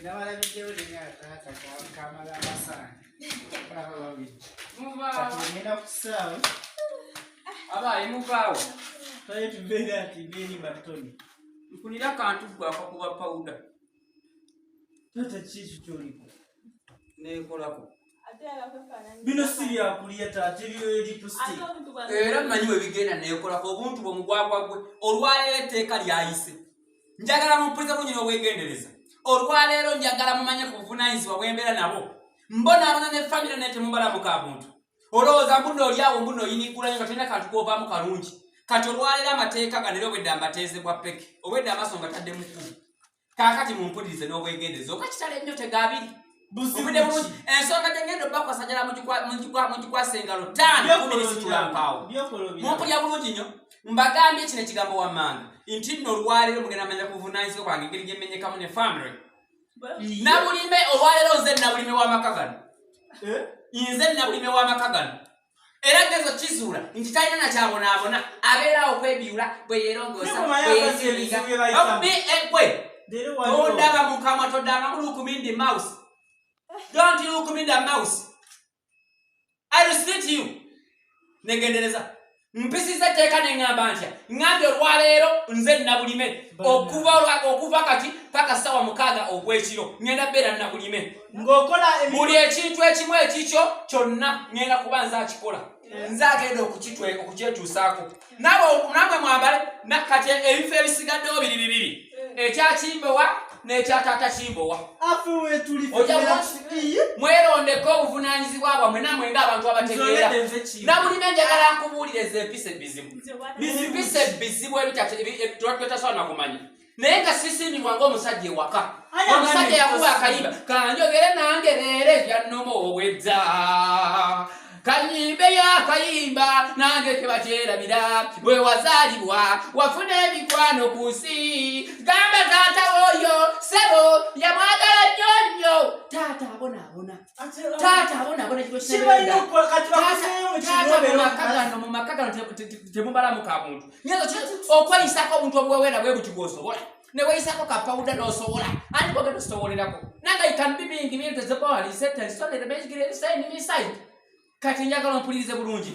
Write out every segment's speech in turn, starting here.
nabala video lingata kamala masana. Move out. Ngenda kusaawa. Aba move out. Try to be that ibeni batoni. Nkunira kantu gwa kuba powder. Tata chichi choliko. Nekolako. Bino sibya kuliya tate byo lipstick. Era manyiwe bigenda nekolako obuntu bomugwagwa gwe olwalero teeka lyayise. Njagala mupuliza bunyino obwegendereza. Olwalero njagala mumanye kuvunaanyizibwa bwembeera nabo. Mbona abana ne family nete mumbala mukabuntu. Olowooza mbuno olyawo mbuno yinikula nga tena kantu koovaamu kalungi. Kati olwalero amateeka ganero obwedda mbateezebwa peke. Obwedda amasonga tadde mukulu. Kaakati mumpulirize n'obwegendereza. Okakitala ennyo tegabiri. Ensonga gyengendo bakwa sajala mugikwasa engalo 5 minisitula mpaawo. Mumpulya bulungi nnyo. Mbagambye kino ekigambo wammanga. Nti nno olwalero mugenda manya kuvunaanyizibwa kwange engeri gye mmenyekamu ne family. Nabulime olwalero nze nabulime w'amaka gano. Nze nabulime w'amaka gano. Era gezo kizuula nti talina nakyabonaabona abeerawo okwebiwula bwe yeerongoosa bwe yeesiriga. Tondaba mukamwa todanga look me in the mouse. Don't you look me in the mouse. I will split you. Negendereza. Mpisiza teeka nengamba ntya. Ngambye olwaleero nze nabulime. Okuva kati paka sawa mukaaga ogw'ekiro. Ngenda beera nabulime. Ng'okola buli ekintu ekimu ekikyo kyonna ngenda kuba nze akikola. Nze agenda okukyetuusaako. Namwe mwambale kati ebifo ebisigaddewo bibiri. Ekyakimbowa n'ekyataata kimbowa. Afuwe tuli mwerondeko obuvunaanyizibwa bwammwe namwe ng'abantu abategeera. Nabulime njagala nkubuulire empisa ebizibu. Empisa ebizibu ebitasobola na kumanya. Naye nga sisiimibwa ng'omusajja ewaka. Omusajja yakuba akayiba. Kanjogere nange leero byannoma obwedda. Kanyimbe ya kayimba nange kebakyerabira bwe wazaalibwa wafuna emikwano ku nsi. Gamba taata oyo sebo yamwagala nnyo. Taata abonaabona. Taata abonaabona kiro kiseera. Taata mu maka gano temubalamu ka muntu. Okweyisako obuntu obuweweera bwe buti bw'osobola. Ne weyisako ka pawuda n'osobola. Ani bwogenda ositowolerako. Nanga you can be being given the body set and stone the magic inside. Kati njagala mpulirize bulungi.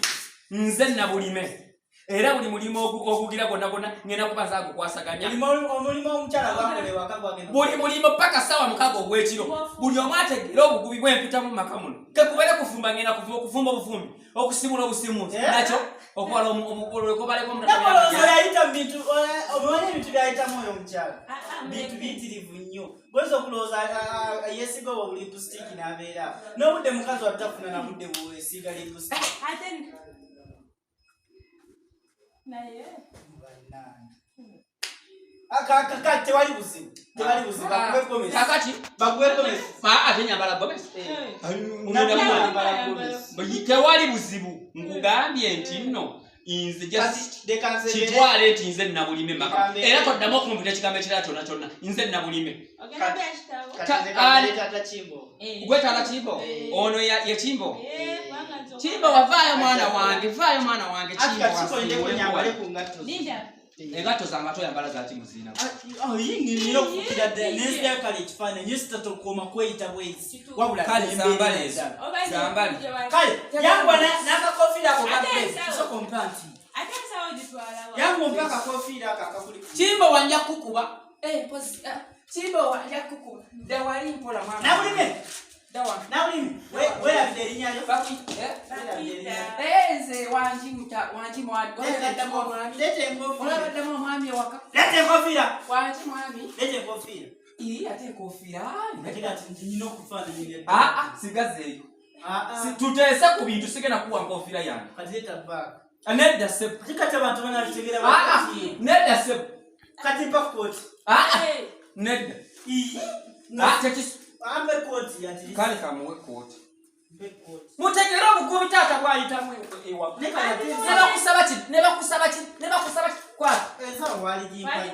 Nze nabulime. Era buli mulimo ogugira gonna ngenda kubaza gukwasaganya. Omulimo omukyala gwakolebwa kagwagenda. Buli mulimo paka sawa mukago ogw'ekiro. Buli omu ategeera obugubi bw'empita mu maka muno. Kekubere kufumba ngenda kufumba obufumbi. Okusimula obusimuzi. Nakyo okwala omukolo ekobaleko omutabya. Yayita bintu omwana ebintu byayitamu oyo omukyala. Bintu bitirivu nnyo. Bweza okulowooza yeesiga oba buli lipstick n'abeera. N'obudde mukazi watafuna na budde bwesiiga lipstick. Naye. Kakati tewali buzibu. Kakati bakuwe gomesi. Ate nyambala gomesi. Tewali buzibu. Nkugambye nti nno nze kitwale nti nze nabulime maka. Era toddamu okumpulira ekigambo ekirala kyonna. Nze nabulime. Gwe taata Kimbo? Ono ye Kimbo? Kimbo wavaayo mwana wange. Vaayo mwana wange Kimbo. Engatto zange yambala za timu zina. Yingirira okufukira ddala n'ezira kale ekifaananyi esitatokoma kweyita bwezi. Wabula kale zambale ezo. Zambale. Kale yangwa n'akakofiira ako kabbezi. Soko mpanti. Yangwa mpaka kofiira ako akakuli. Kimbo wanja kukuba. Kimbo wanja kukuba. Dewali mpola mwana. Nabulime. Nabulime. Weerabidde erinnya lyo. Nze wanji mwali. Leta enkofiira. Olabaddamu omwami ewaka. Leta enkofiira. Wanji mwami. Leta enkofiira. Ate enkofiira. Nina okufaananyi. Sigazeeyo. Tuteese ku bintu sigenda kuwa nkofiira yange. Kati leta back. Nedda sebu. Kati abantu banabitegeera. Nedda sebu. Kati mpa kooti. Nedda. Tekisu. Ambe kooti yati. Kale kamuwe kooti. Mutegera obukubi taata bwayitamu ewaka. Nebakusaba ki? Kwata. Wali jimpa.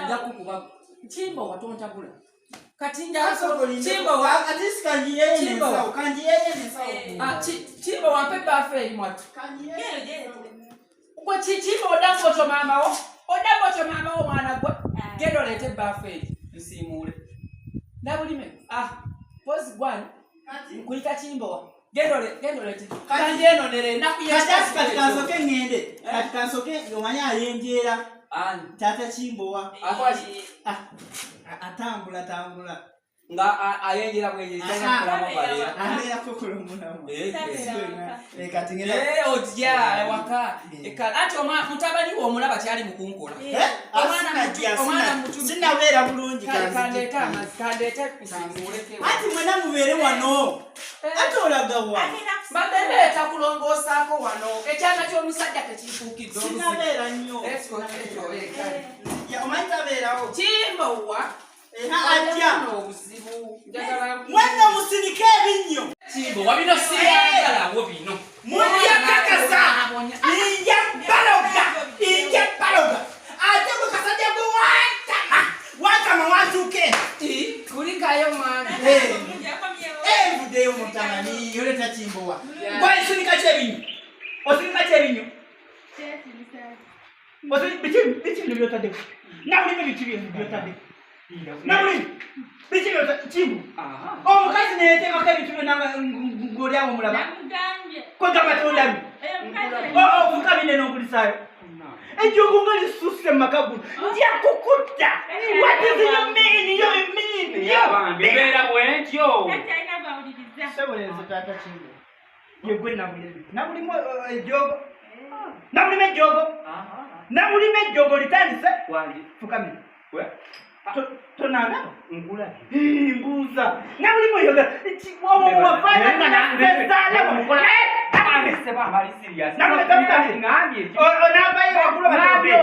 Nja kukuba. Kimbo watontabula. Kati Kimbo atisi kanji yeye nesao. Kimbo wampe baffe eri mwatu. Kimbo odamboto mama wo mwana gwe. Genda oleete baffe eri nsiimuule. Nabulime. Pose one. Kulika chimbo. Gendole. Kandi eno nere nakuyesa katikansoke ngende. Katikansoke ngomanya ayenjera. Tata chimbowa. Akwashi. Atambula. Nga ayenjera bwenye tena kulama balera. Ane yakokolo munamo. Katingera. Ojja waka. Ati mutabani wo mulaba kyali mukunkola. Omwana sinabera bulungi kandeta pisanguleke. Ati mwana mubere wano. Ati olagawa. Mbadeleeta kulongosaako wano. Ekyana ky'omusajja tekifukidde. Sinabera nnyo. Omanyitaberawo. Kimbowa. Ajja. Mwana musinike ebinnyo. Kimbo wabino siyagalawo bino. Mulya kakasa. Inja baloga. Ate ko kasajja ko wakama watuke. Kulikayo mwana. Budeyo mutamani yoleta chimbowa. Kwa isunika chebinyo. Osunika chebinyo. Bichi byotade. Nawulime bichi byotade. Nawulime. Bichi byotade chimbo. Omukazi netema ka bichi byonanga ngolyawo mulaba. Ko gamatondami. Fukabine n'okulisayo. Ejogo ngali susse makabu. Ndia kukuta. What is your mean? Bera bwentyo. Sabolenzo tata chimbo. Yegwe nabulimo jogo. Nabulime jogo. Nabulime jogo litandise. Wandi. Fukamine. Tonana ngula. Mbuza. Nabulimo yoga. Chiwawo wafanya na sezala mukola. Seba bali serious. Ngambye. Onabaye wakula batobye.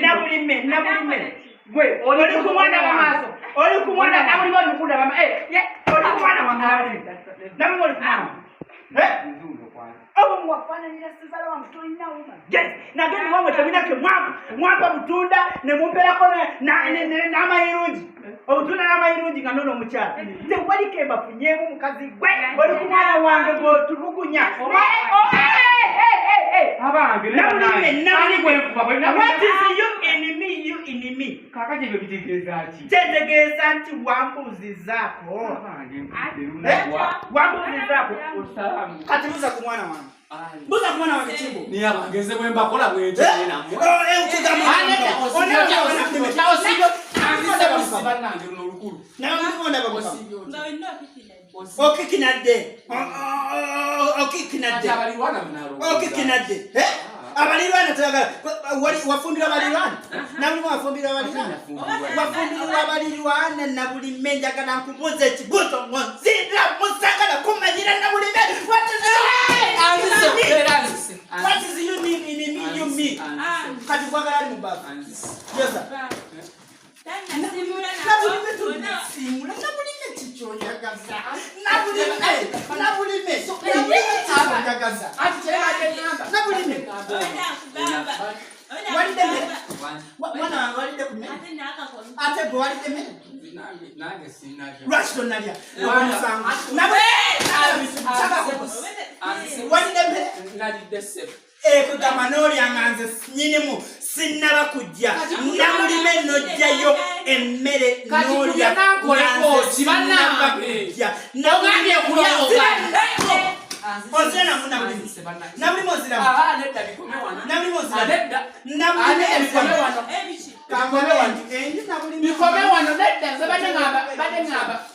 Nabulime. Gwe oli kumwana wamaso. Oli kumwana nabulimo mukunda mama. Oli kumwana wangaali. Nabulimo oli kumwana. Nzundo kwanza. Abo mwafana nila sezala wa mtolina uma. Yes. Nageni wamwe tabinake mwapa butunda ne mumpelako na mayirungi. Obutunda na mayirungi nganono mukyala. Nze wali kemba funyemu mukazi gwe. Oli kumwana wange go tulugunya. Abange nabulime. What is you enemy? Kakaje byo bitegeza ati. Tetegeza nti wambuzi zako. Wambuzi zako. Kati muza kumwana wange. Muza kumwana wange chimbo. Ni abangeze bwemba kola bwete na mwe. Abalirwana tagala wafumbira abalirwana namwe wafumbira abalirwana wafumbira abalirwana nabulime njagala nkubuze ekibuzo nzindira musagala kumanyira nabulime what is you need in me kati kwagala ali mubaba yoza nabulime chicho yagaza nabulime yagaza nabulime Wana walide kumene ate go walide mene nange sinaje Rashton nalia wamusangu walide mene nalide sep kudamanoli anganze nyinimu sinaba kujja namulime nojjayo emmere nolya nanze sinaba kujja namulime kulya Ozena munabulime nabulime ozira netta bikome wano nabulime ozira nabulime bikome wano kangome wano endi nabulime bikome wano netta zabade ngaba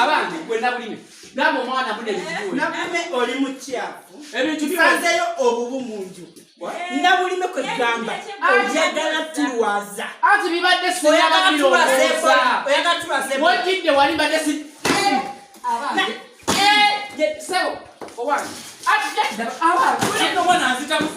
abange gwe nabulime nabo mwana bude bijuwe nabulime oli mukyafu ebintu bifanzeyo obubu munju nabulime kwe gamba oyagala tulwaza ati bibadde siyaba biroza oyagala tulwaza wojidde wali badde si abange sebo owange ati jadda abange eno mwana azitamu